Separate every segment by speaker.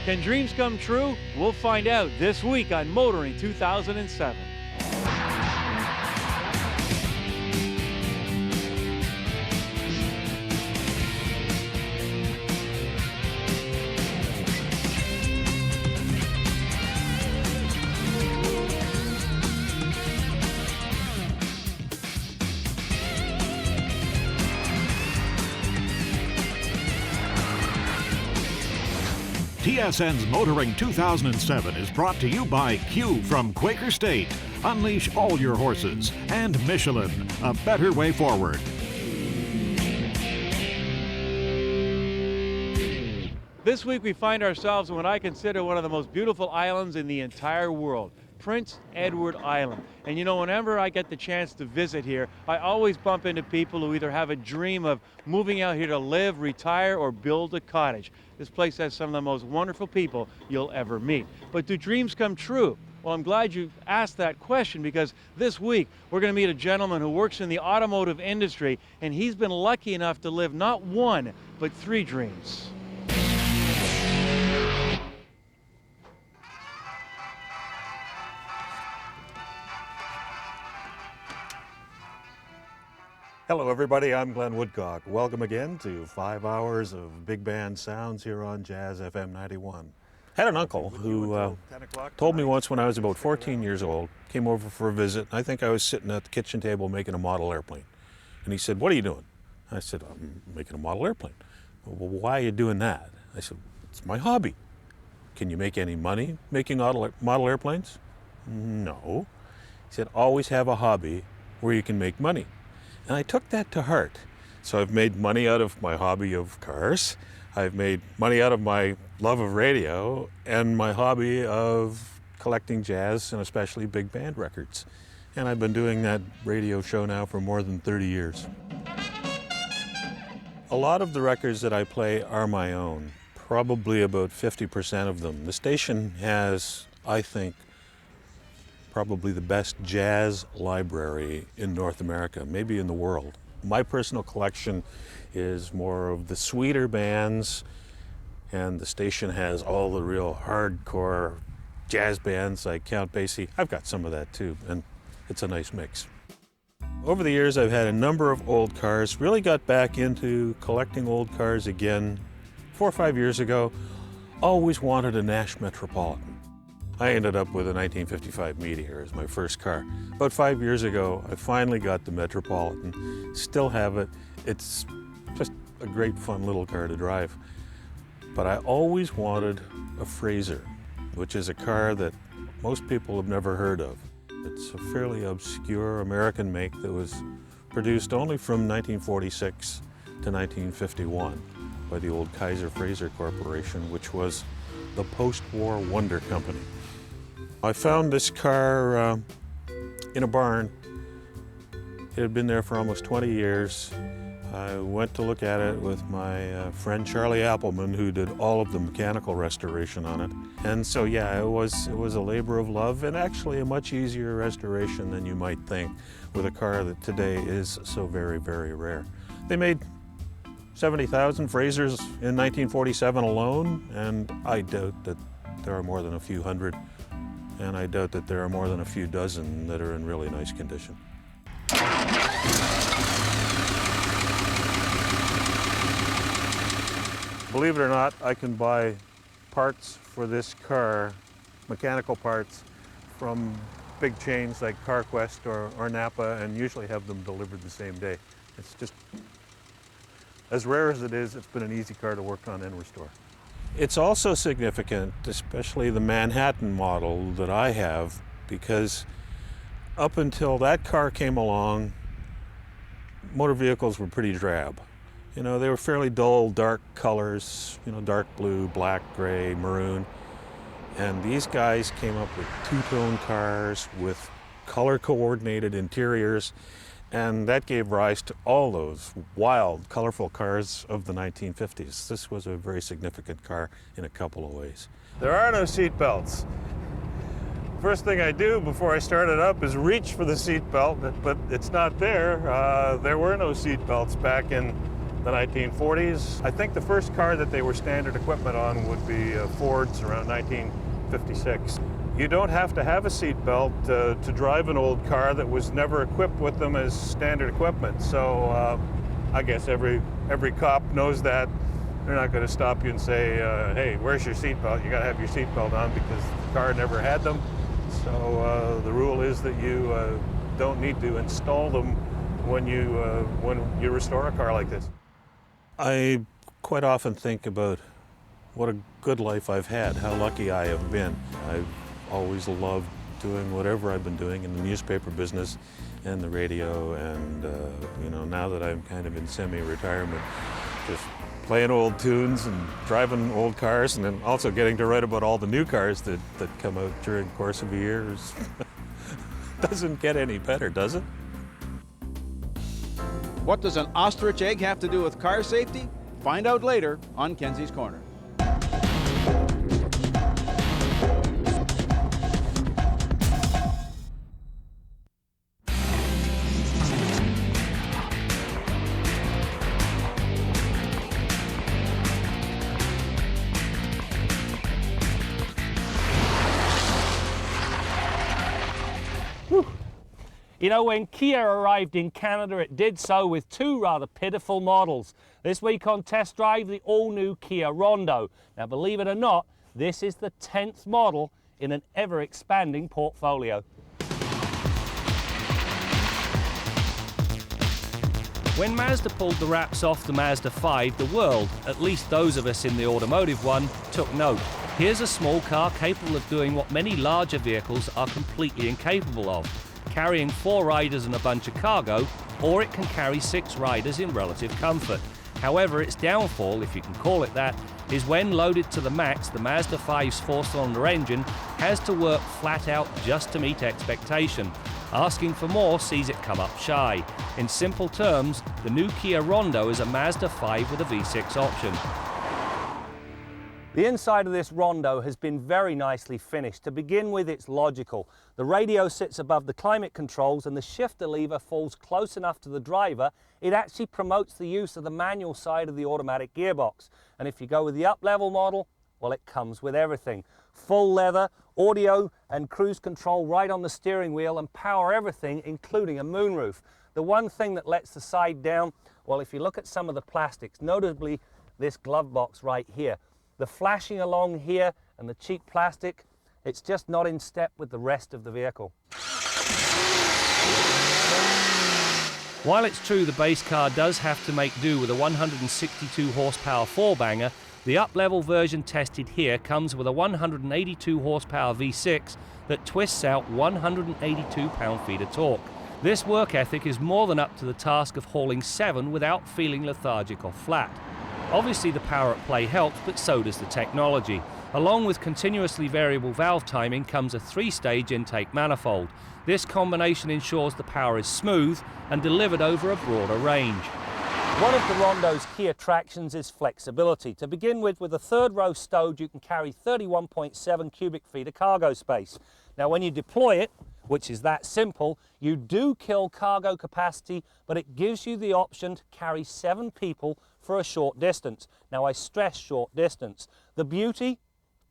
Speaker 1: Can dreams come true? We'll find out this week on Motoring 2007.
Speaker 2: TSN's Motoring 2007 is brought to you by Q from Quaker State. Unleash all your horses. And Michelin, a better way forward.
Speaker 1: This week we find ourselves in what I consider one of the most beautiful islands in the entire world, Prince Edward Island. And you know, whenever I get the chance to visit here, I always bump into people who either have a dream of moving out here to live, retire, or build a cottage. This place has some of the most wonderful people you'll ever meet. But do dreams come true? Well, I'm glad you asked that question, because this week we're going to meet a gentleman who works in the automotive industry, and he's been lucky enough to live not one, but 3 dreams.
Speaker 3: Hello everybody, I'm Glen Woodcock. Welcome again to 5 hours of big band sounds here on Jazz FM 91. I had an uncle who told me once when I was about 14 years old, came over for a visit. I think I was sitting at the kitchen table making a model airplane. And he said, "What are you doing?" I said, "I'm making a model airplane." "Well, why are you doing that?" I said, "It's my hobby." "Can you make any money making model airplanes?" "No." He said, "Always have a hobby where you can make money." And I took that to heart. So I've made money out of my hobby of cars. I've made money out of my love of radio and my hobby of collecting jazz and especially big band records. And I've been doing that radio show now for more than 30 years. A lot of the records that I play are my own, probably about 50% of them. The station has, I think, probably the best jazz library in North America, maybe in the world. My personal collection is more of the sweeter bands, and the station has all the real hardcore jazz bands like Count Basie. I've got some of that too, and it's a nice mix. Over the years, I've had a number of old cars, really got back into collecting old cars again 4 or 5 years ago. Always wanted a Nash Metropolitan. I ended up with a 1955 Meteor as my first car. About 5 years ago, I finally got the Metropolitan. Still have it. It's just a great fun little car to drive. But I always wanted a Fraser, which is a car that most people have never heard of. It's a fairly obscure American make that was produced only from 1946 to 1951 by the old Kaiser Fraser Corporation, which was the post-war wonder company. I found this car in a barn. It had been there for almost 20 years. I went to look at it with my friend Charlie Appleman, who did all of the mechanical restoration on it. And so yeah, it was a labor of love, and actually a much easier restoration than you might think with a car that today is so very, very rare. They made 70,000 Frasers in 1947 alone, and I doubt that there are more than a few hundred, and I doubt that there are more than a few dozen that are in really nice condition. Believe it or not, I can buy parts for this car, mechanical parts, from big chains like CarQuest or Napa, and usually have them delivered the same day. It's just, as rare as it is, it's been an easy car to work on and restore. It's also significant, especially the Manhattan model that I have, because up until that car came along, motor vehicles were pretty drab. You know, they were fairly dull, dark colors, you know, dark blue, black, gray, maroon. And these guys came up with two-tone cars with color-coordinated interiors, and that gave rise to all those wild, colorful cars of the 1950s. This was a very significant car in a couple of ways. There are no seat belts. First thing I do before I start it up is reach for the seat belt, but it's not there. There were no seat belts back in the 1940s. I think the first car that they were standard equipment on would be Ford's around 1956. You don't have to have a seatbelt to drive an old car that was never equipped with them as standard equipment. So I guess every cop knows that. They're not going to stop you and say, hey, where's your seatbelt? You got to have your seatbelt on because the car never had them. So the rule is that you don't need to install them when you restore a car like this. I quite often think about what a good life I've had, how lucky I have been. I've always loved doing whatever I've been doing in the newspaper business and the radio, and you know, now that I'm kind of in semi-retirement, just playing old tunes and driving old cars, and then also getting to write about all the new cars that come out during the course of a year. Doesn't get any better, does it?
Speaker 4: What does an ostrich egg have to do with car safety? Find out later on Kenzie's Corner.
Speaker 5: You know, when Kia arrived in Canada, it did so with two rather pitiful models. This week on Test Drive, the all-new Kia Rondo. Now, believe it or not, this is the 10th model in an ever-expanding portfolio. When Mazda pulled the wraps off the Mazda 5, the world, at least those of us in the automotive one, took note. Here's a small car capable of doing what many larger vehicles are completely incapable of, carrying 4 riders and a bunch of cargo, or it can carry 6 riders in relative comfort. However, its downfall, if you can call it that, is when loaded to the max, the Mazda 5's 4-cylinder engine has to work flat out just to meet expectation. Asking for more sees it come up shy. In simple terms, the new Kia Rondo is a Mazda 5 with a V6 option. The inside of this Rondo has been very nicely finished. To begin with, it's logical. The radio sits above the climate controls and the shifter lever falls close enough to the driver. It actually promotes the use of the manual side of the automatic gearbox. And if you go with the up-level model, well, it comes with everything. Full leather, audio and cruise control right on the steering wheel, and power everything, including a moonroof. The one thing that lets the side down, well, if you look at some of the plastics, notably this glove box right here, the flashing along here and the cheap plastic, it's just not in step with the rest of the vehicle. While it's true the base car does have to make do with a 162 horsepower 4-banger, the up-level version tested here comes with a 182 horsepower V6 that twists out 182 pound-feet of torque. This work ethic is more than up to the task of hauling 7 without feeling lethargic or flat. Obviously the power at play helps, but so does the technology. Along with continuously variable valve timing comes a 3-stage intake manifold. This combination ensures the power is smooth and delivered over a broader range. One of the Rondo's key attractions is flexibility. To begin with a third-row stowed, you can carry 31.7 cubic feet of cargo space. Now, when you deploy it, which is that simple, you do kill cargo capacity, but it gives you the option to carry 7 people for a short distance. Now, I stress short distance. The beauty,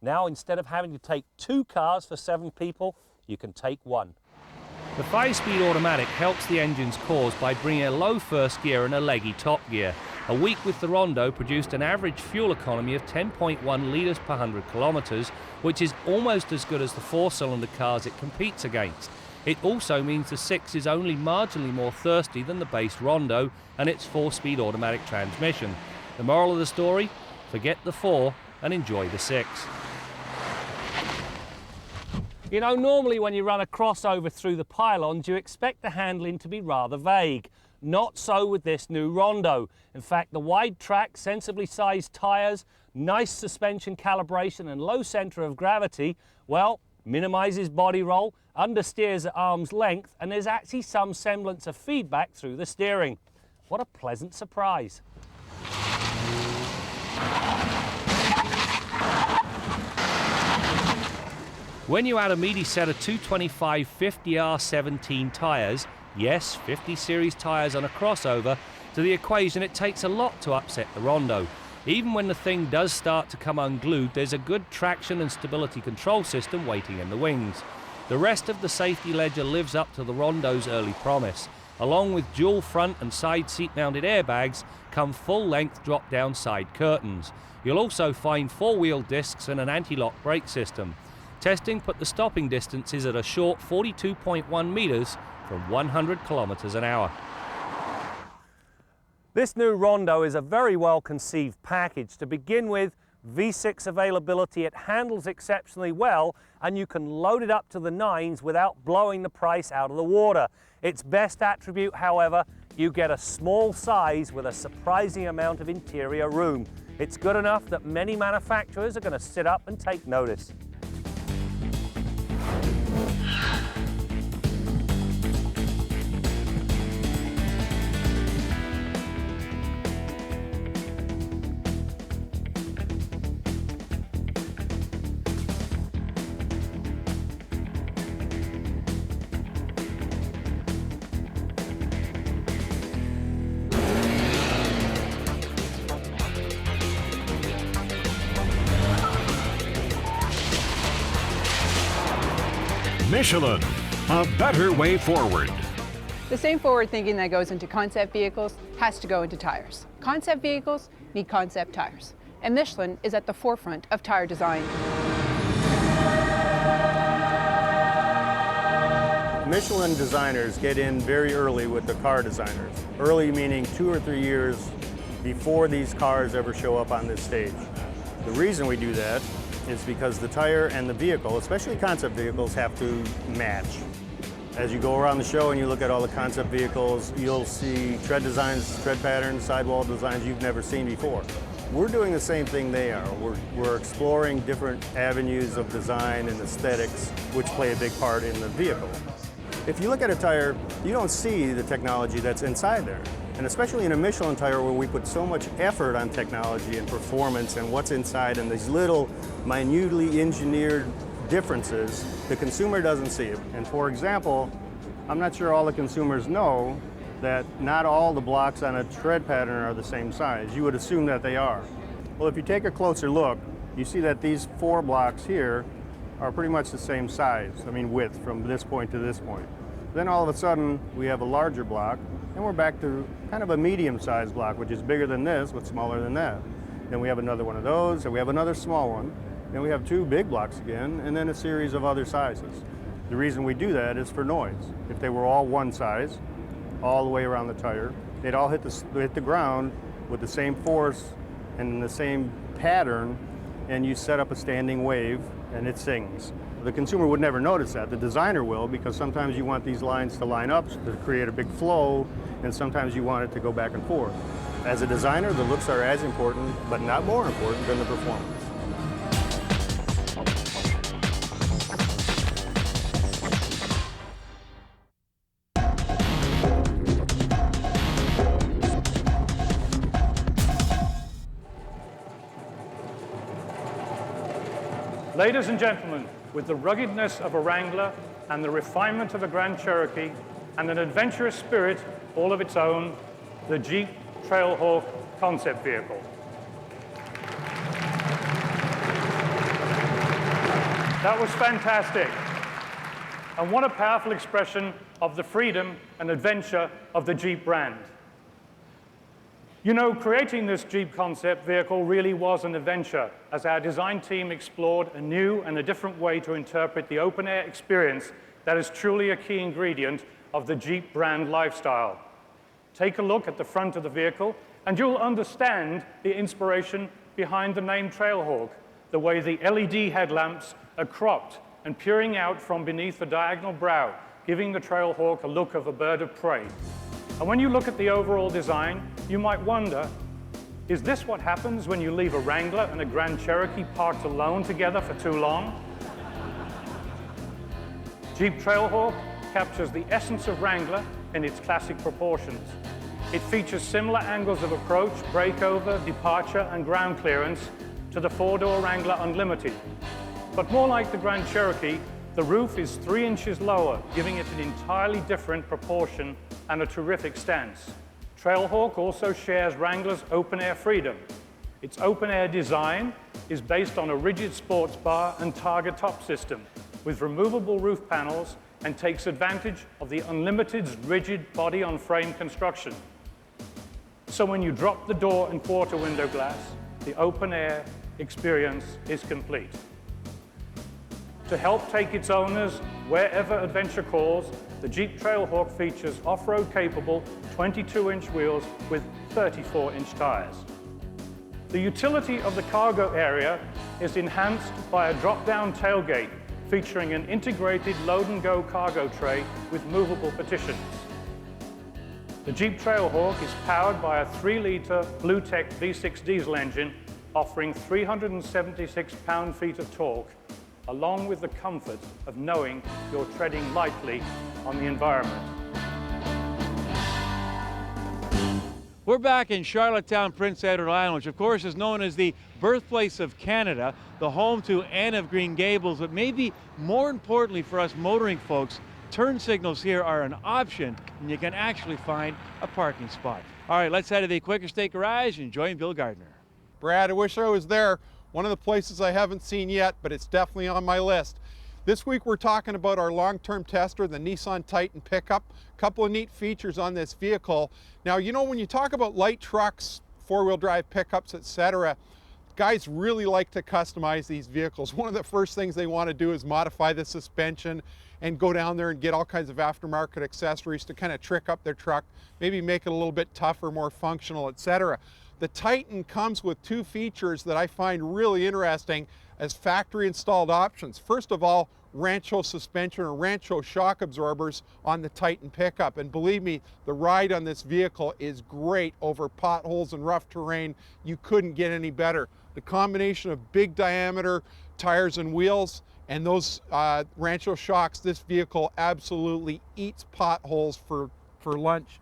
Speaker 5: now instead of having to take 2 cars for 7 people, you can take 1. The 5-speed automatic helps the engine's cause by bringing a low first gear and a leggy top gear. A week with the Rondo produced an average fuel economy of 10.1 litres per 100 kilometres, which is almost as good as the 4-cylinder cars it competes against. It also means the 6 is only marginally more thirsty than the base Rondo and its 4-speed automatic transmission. The moral of the story? Forget the 4 and enjoy the 6. You know, normally when you run a crossover through the pylons, you expect the handling to be rather vague. Not so with this new Rondo. In fact, the wide track, sensibly sized tyres, nice suspension calibration and low centre of gravity, well, minimises body roll, understeers at arm's length, and there's actually some semblance of feedback through the steering. What a pleasant surprise. When you add a meaty set of 225 50R17 tyres, yes, 50 series tyres on a crossover, to the equation, it takes a lot to upset the Rondo. Even when the thing does start to come unglued, there's a good traction and stability control system waiting in the wings. The rest of the safety ledger lives up to the Rondo's early promise. Along with dual front and side seat-mounted airbags come full-length drop-down side curtains. You'll also find four-wheel discs and an anti-lock brake system. Testing put the stopping distances at a short 42.1 meters from 100 kilometers an hour. This new Rondo is a very well conceived package. To begin with, V6 availability, it handles exceptionally well, and you can load it up to the 9s without blowing the price out of the water. Its best attribute, however, you get a small size with a surprising amount of interior room. It's good enough that many manufacturers are going to sit up and take notice.
Speaker 2: Michelin, a better way forward.
Speaker 6: The same forward thinking that goes into concept vehicles has to go into tires. Concept vehicles need concept tires, and Michelin is at the forefront of tire design.
Speaker 7: Michelin designers get in very early with the car designers. Early meaning 2 or 3 years before these cars ever show up on this stage. The reason we do that is because the tire and the vehicle, especially concept vehicles, have to match. As you go around the show and you look at all the concept vehicles, you'll see tread designs, tread patterns, sidewall designs you've never seen before. We're doing the same thing they are. We're exploring different avenues of design and aesthetics, which play a big part in the vehicle. If you look at a tire, you don't see the technology that's inside there. And especially in a Michelin tire where we put so much effort on technology and performance and what's inside and these little minutely engineered differences, the consumer doesn't see it. And for example, I'm not sure all the consumers know that not all the blocks on a tread pattern are the same size. You would assume that they are. Well, if you take a closer look, you see that these 4 blocks here are pretty much the same size, width from this point to this point. Then all of a sudden, we have a larger block, and we're back to kind of a medium-sized block, which is bigger than this, but smaller than that. Then we have another one of those, and we have another small one. Then we have 2 big blocks again, and then a series of other sizes. The reason we do that is for noise. If they were all one size, all the way around the tire, they'd all hit the ground with the same force and in the same pattern, and you set up a standing wave, and it sings. The consumer would never notice that. The designer will, because sometimes you want these lines to line up to create a big flow, and sometimes you want it to go back and forth. As a designer, the looks are as important, but not more important than the performance.
Speaker 8: Ladies and gentlemen, with the ruggedness of a Wrangler and the refinement of a Grand Cherokee and an adventurous spirit all of its own, the Jeep Trailhawk concept vehicle. That was fantastic. And what a powerful expression of the freedom and adventure of the Jeep brand. You know, creating this Jeep concept vehicle really was an adventure, as our design team explored a new and a different way to interpret the open-air experience that is truly a key ingredient of the Jeep brand lifestyle. Take a look at the front of the vehicle, and you'll understand the inspiration behind the name Trailhawk, the way the LED headlamps are cropped and peering out from beneath the diagonal brow, giving the Trailhawk a look of a bird of prey. And when you look at the overall design, you might wonder, is this what happens when you leave a Wrangler and a Grand Cherokee parked alone together for too long? Jeep Trailhawk captures the essence of Wrangler in its classic proportions. It features similar angles of approach, breakover, departure, and ground clearance to the 4-door Wrangler Unlimited. But more like the Grand Cherokee, the roof is 3 inches lower, giving it an entirely different proportion and a terrific stance. Trailhawk also shares Wrangler's open-air freedom. Its open-air design is based on a rigid sports bar and targa top system with removable roof panels and takes advantage of the Unlimited's rigid body-on-frame construction. So when you drop the door and quarter window glass, the open-air experience is complete. To help take its owners wherever adventure calls, the Jeep Trailhawk features off-road capable 22-inch wheels with 34-inch tires. The utility of the cargo area is enhanced by a drop-down tailgate featuring an integrated load-and-go cargo tray with movable partitions. The Jeep Trailhawk is powered by a 3-liter BlueTech V6 diesel engine offering 376 pound-feet of torque, along with the comfort of knowing you're treading lightly on the environment.
Speaker 1: We're back in Charlottetown, Prince Edward Island, which of course is known as the birthplace of Canada, the home to Anne of Green Gables, but maybe more importantly for us motoring folks, turn signals here are an option and you can actually find a parking spot. All right, let's head to the Quaker State Garage and join Bill Gardner.
Speaker 9: Brad, I wish I was there. One of the places I haven't seen yet, but it's definitely on my list. This week we're talking about our long-term tester, the Nissan Titan pickup. A couple of neat features on this vehicle. Now, you know, when you talk about light trucks, four-wheel drive pickups, etc., guys really like to customize these vehicles. One of the first things they want to do is modify the suspension and go down there and get all kinds of aftermarket accessories to kind of trick up their truck, maybe make it a little bit tougher, more functional, etc. The Titan comes with two features that I find really interesting as factory installed options. First of all, Rancho suspension or Rancho shock absorbers on the Titan pickup. And believe me, the ride on this vehicle is great over potholes and rough terrain. You couldn't get any better. The combination of big diameter tires and wheels and those Rancho shocks, this vehicle absolutely eats potholes for lunch.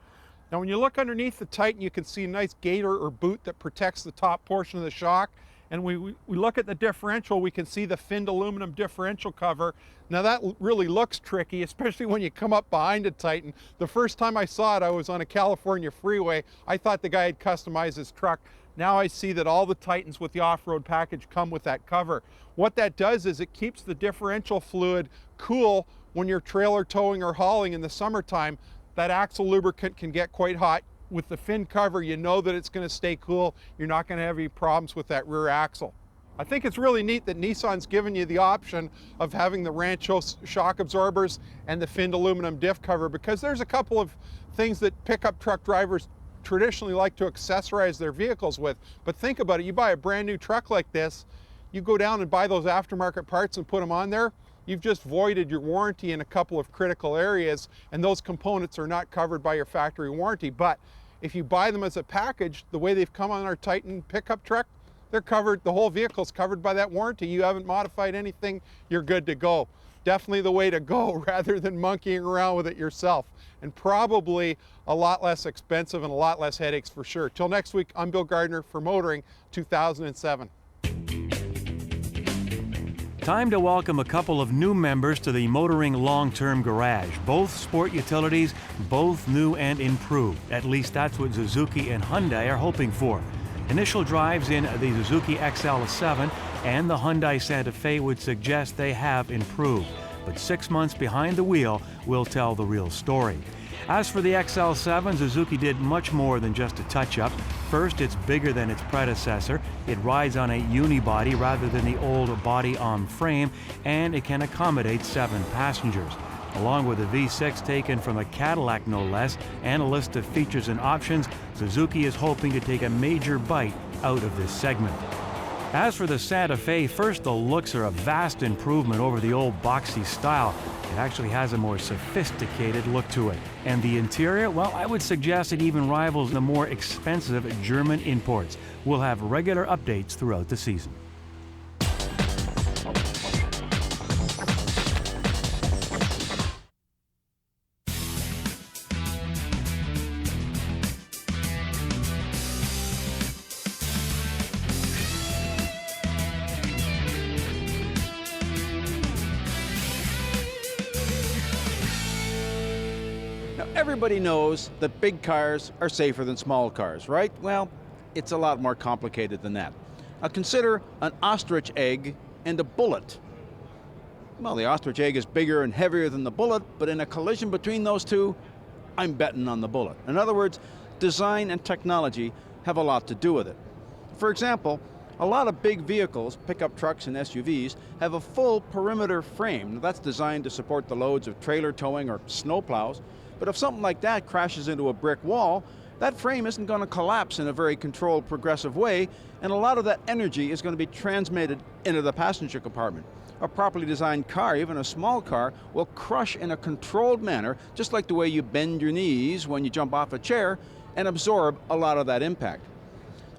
Speaker 9: Now when you look underneath the Titan, you can see a nice gaiter or boot that protects the top portion of the shock. And we look at the differential, we can see the finned aluminum differential cover. Now that really looks tricky, especially when you come up behind a Titan. The first time I saw it, I was on a California freeway. I thought the guy had customized his truck. Now I see that all the Titans with the off-road package come with that cover. What that does is it keeps the differential fluid cool when you're trailer towing or hauling in the summertime. That axle lubricant can get quite hot. With the fin cover, you know that it's going to stay cool. You're not going to have any problems with that rear axle. I think it's really neat that Nissan's given you the option of having the Rancho shock absorbers and the finned aluminum diff cover, because there's a couple of things that pickup truck drivers traditionally like to accessorize their vehicles with. But think about it, you buy a brand new truck like this, you go down and buy those aftermarket parts and put them on there, you've just voided your warranty in a couple of critical areas, and those components are not covered by your factory warranty. But if you buy them as a package, the way they've come on our Titan pickup truck, they're covered, the whole vehicle's covered by that warranty. You haven't modified anything, you're good to go. Definitely the way to go rather than monkeying around with it yourself. And probably a lot less expensive and a lot less headaches for sure. Till next week, I'm Bill Gardner for Motoring 2007.
Speaker 1: Time to welcome a couple of new members to the Motoring Long-Term Garage. Both sport utilities, both new and improved. At least that's what Suzuki and Hyundai are hoping for. Initial drives in the Suzuki XL7 and the Hyundai Santa Fe would suggest they have improved. But 6 months behind the wheel will tell the real story. As for the XL7, Suzuki did much more than just a touch-up. First, it's bigger than its predecessor. It rides on a unibody rather than the old body-on-frame, and it can accommodate 7 passengers. Along with a V6 taken from a Cadillac no less, and a list of features and options, Suzuki is hoping to take a major bite out of this segment. As for the Santa Fe, first the looks are a vast improvement over the old boxy style. It actually has a more sophisticated look to it. And the interior, well, I would suggest it even rivals the more expensive German imports. We'll have regular updates throughout the season.
Speaker 4: Everybody knows that big cars are safer than small cars, right? Well, it's a lot more complicated than that. Now consider an ostrich egg and a bullet. Well, the ostrich egg is bigger and heavier than the bullet, but in a collision between those two, I'm betting on the bullet. In other words, design and technology have a lot to do with it. For example, a lot of big vehicles, pickup trucks and SUVs, have a full perimeter frame. Now, that's designed to support the loads of trailer towing or snowplows. But if something like that crashes into a brick wall, that frame isn't going to collapse in a very controlled, progressive way, and a lot of that energy is going to be transmitted into the passenger compartment. A properly designed car, even a small car, will crush in a controlled manner, just like the way you bend your knees when you jump off a chair, and absorb a lot of that impact.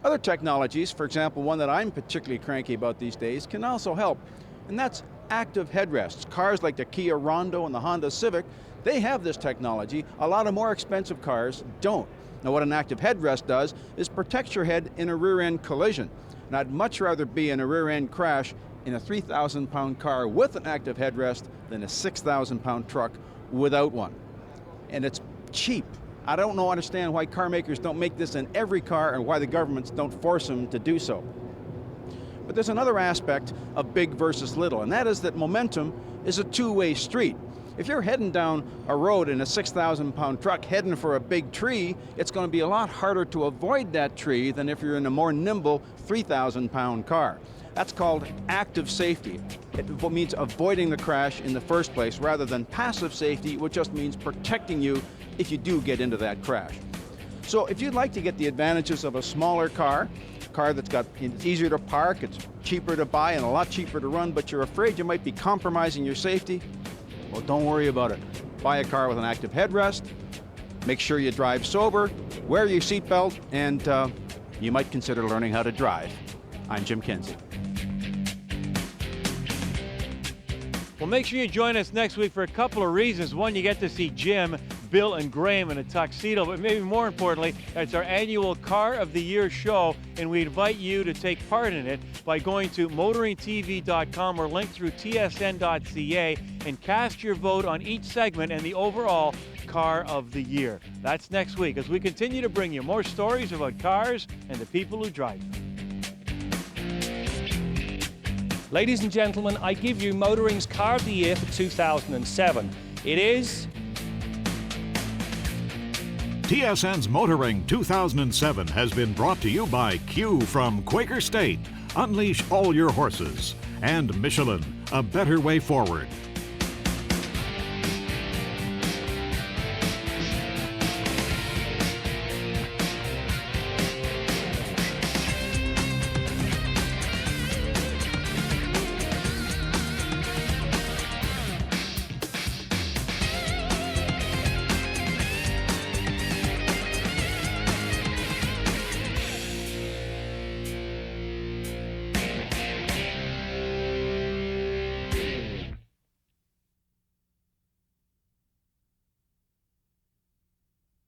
Speaker 4: Other technologies, for example, one that I'm particularly cranky about these days, can also help, and that's active headrests. Cars like the Kia Rondo and the Honda Civic, they have this technology. A lot of more expensive cars don't. Now, what an active headrest does is protects your head in a rear-end collision. And I'd much rather be in a rear-end crash in a 3,000-pound car with an active headrest than a 6,000-pound truck without one. And it's cheap. I don't understand why car makers don't make this in every car and why the governments don't force them to do so. But there's another aspect of big versus little, and that is that momentum is a two-way street. If you're heading down a road in a 6,000-pound truck heading for a big tree, it's going to be a lot harder to avoid that tree than if you're in a more nimble 3,000-pound car. That's called active safety. It means avoiding the crash in the first place rather than passive safety, which just means protecting you if you do get into that crash. So if you'd like to get the advantages of a smaller car, it's easier to park, it's cheaper to buy and a lot cheaper to run, but you're afraid you might be compromising your safety, well, don't worry about it. Buy a car with an active headrest, make sure you drive sober, wear your seatbelt, and you might consider learning how to drive. I'm Jim Kenzie.
Speaker 1: Well, make sure you join us next week for a couple of reasons. One, you get to see Jim, Bill, and Graham in a tuxedo, but maybe more importantly, it's our annual Car of the Year show, and we invite you to take part in it by going to motoringtv.com or link through tsn.ca and cast your vote on each segment and the overall Car of the Year. That's next week as we continue to bring you more stories about cars and the people who drive them.
Speaker 5: Ladies and gentlemen, I give you Motoring's Car of the Year for 2007. It is...
Speaker 2: TSN's Motoring 2007 has been brought to you by Q from Quaker State. Unleash all your horses. And Michelin, a better way forward.